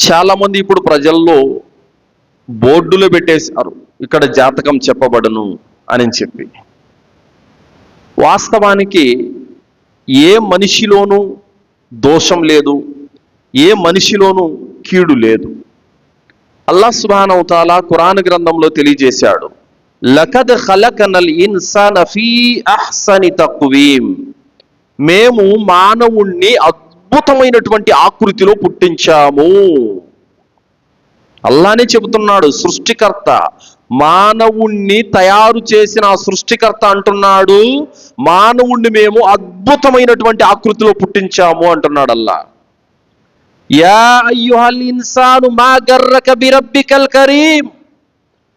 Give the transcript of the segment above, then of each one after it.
చాలామంది ఇప్పుడు ప్రజల్లో బోర్డులో పెట్టేశారు, ఇక్కడ జాతకం చెప్పబడును అని చెప్పి. వాస్తవానికి ఏ మనిషిలోనూ దోషం లేదు, ఏ మనిషిలోనూ కీడు లేదు. అల్లాహ్ సుబ్హానహు వ తఆలా ఖురాన్ గ్రంథంలో తెలియజేశాడు, లకద్ ఖలకనల్ ఇన్సాన ఫీ అహ్సని తక్వీమ్. మేము మానవుణ్ణి అద్భుతమైనటువంటి ఆకృతిలో పుట్టించాము. అల్లానే చెబుతున్నాడు, సృష్టికర్త మానవుణ్ణి తయారు చేసిన సృష్టికర్త అంటున్నాడు, మానవుణ్ణి మేము అద్భుతమైనటువంటి ఆకృతిలో పుట్టించాము అంటున్నాడు అల్లా. యా అయ్యుహల్ ఇన్సాను మా గర్రక బిరబ్బికల్ కరీం.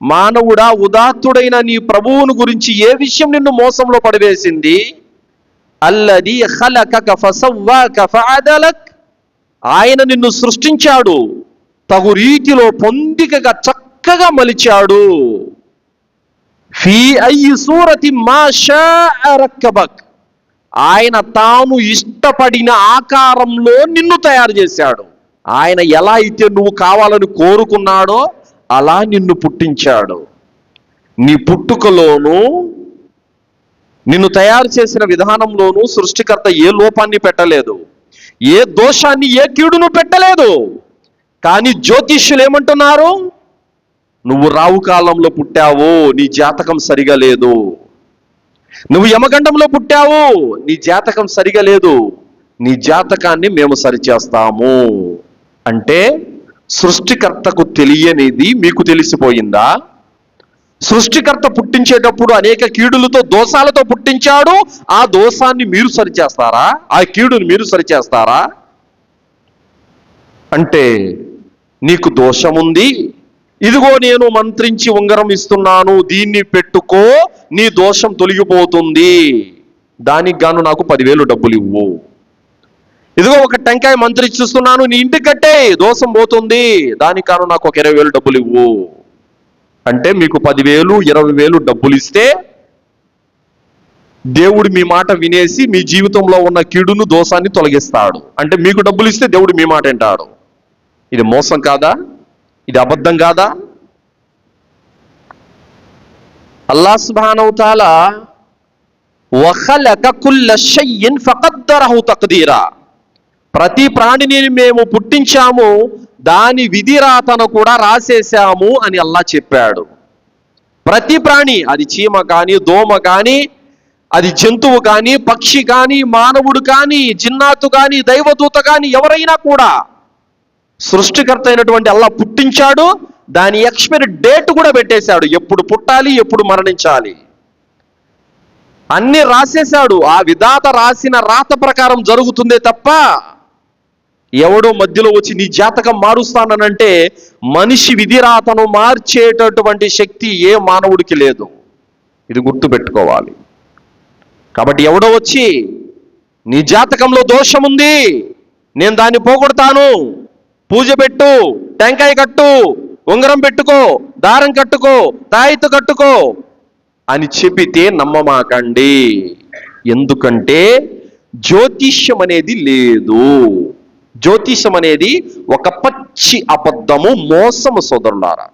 మానవుడా, ఉదాత్తుడైన నీ ప్రభువును గురించి ఏ విషయం నిన్ను మోసంలో పడివేసింది? అల్లదీ ఖలకక ఫసవ్వాక ఫఅదలక్. ఆయన నిన్ను సృష్టించాడు, తగు రీతిలో పొందికగా చక్కగా మలిచాడు. ఫీ అయ్యి సూరతి మా షాఅ రక్కబక్. ఆయన తాను ఇష్టపడిన ఆకారంలో నిన్ను తయారు చేశాడు. ఆయన ఎలా అయితే నువ్వు కావాలని కోరుకున్నాడో అలా నిన్ను పుట్టించాడు. నీ పుట్టుకలోనూ నిన్ను తయారు చేసిన విధానంలోనూ సృష్టికర్త ఏ లోపాన్ని పెట్టలేదు, ఏ దోషాన్ని, ఏ కీడును పెట్టలేదు. కానీ జ్యోతిష్యులు ఏమంటున్నారు? నువ్వు రావు కాలంలో పుట్టావు, నీ జాతకం సరిగా లేదు. నువ్వు యమగండంలో పుట్టావు, నీ జాతకం సరిగా లేదు, నీ జాతకాన్ని మేము సరిచేస్తాము. అంటే సృష్టికర్తకు తెలియనిది మీకు తెలిసిపోయిందా? సృష్టికర్త పుట్టించేటప్పుడు అనేక కీడులతో, దోషాలతో పుట్టించాడు. ఆ దోషాన్ని మీరు సరిచేస్తారా? ఆ కీడుని మీరు సరిచేస్తారా? అంటే నీకు దోషముంది, ఇదిగో నేను మంత్రించి ఉంగరం ఇస్తున్నాను, దీన్ని పెట్టుకో, నీ దోషం తొలగిపోతుంది, దానికి గాను నాకు 10,000 డబ్బులు ఇవ్వు. ఇదిగో ఒక టెంకాయ మంత్రిస్తున్నాను, నీ ఇంటికి కట్టే, దోషం పోతుంది, దానికి గాను నాకు ఒక 20,000 డబ్బులు ఇవ్వు. అంటే మీకు 10,000, 20,000 డబ్బులు ఇస్తే దేవుడు మీ మాట వినేసి మీ జీవితంలో ఉన్న కీడును, దోషాన్ని తొలగిస్తాడు. అంటే మీకు డబ్బులు ఇస్తే దేవుడు మీ మాట వింటాడు. ఇది మోసం కాదా? ఇది అబద్ధం కాదా? అల్లాహ్ సుబ్హానహు వ తఆలా వఖలక కుల్ల షైఇన్ ఫఖద్దరహు తక్దీరా. ప్రతి ప్రాణిని మేము పుట్టించాము, దాని విధిరాతను కూడా రాసేశాము అని అల్లాహ్ చెప్పాడు. ప్రతి ప్రాణి, అది చీమ కానీ, దోమ కానీ, అది జంతువు కానీ, పక్షి కానీ, మానవుడు కానీ, జిన్నాతు కానీ, దైవదూత కానీ, ఎవరైనా కూడా సృష్టికర్త అయినటువంటి అల్లాహ్ పుట్టించాడు. దాని ఎక్స్పైరీ డేట్ కూడా పెట్టేశాడు, ఎప్పుడు పుట్టాలి, ఎప్పుడు మరణించాలి, అన్ని రాసేశాడు. ఆ విధాత రాసిన రాత ప్రకారం జరుగుతుందే తప్ప ఎవడో మధ్యలో వచ్చి నీ జాతకం మారుస్తానంటే మనిషి విధిరాతను మార్చేటటువంటి శక్తి ఏ మానవుడికి లేదు. ఇది గుర్తుపెట్టుకోవాలి. కాబట్టి ఎవడో వచ్చి నీ జాతకంలో దోషం ఉంది, నేను దాన్ని పోగొడతాను, పూజ పెట్టు, టెంకాయ కట్టు, ఉంగరం పెట్టుకో, దారం కట్టుకో, తాయితు కట్టుకో అని చెప్పితే నమ్మమాకండి. ఎందుకంటే జ్యోతిష్యం అనేది లేదు. జ్యోతిష్యం అనేది ఒక పచ్చి అబద్ధము, మోసము సోదరులారా.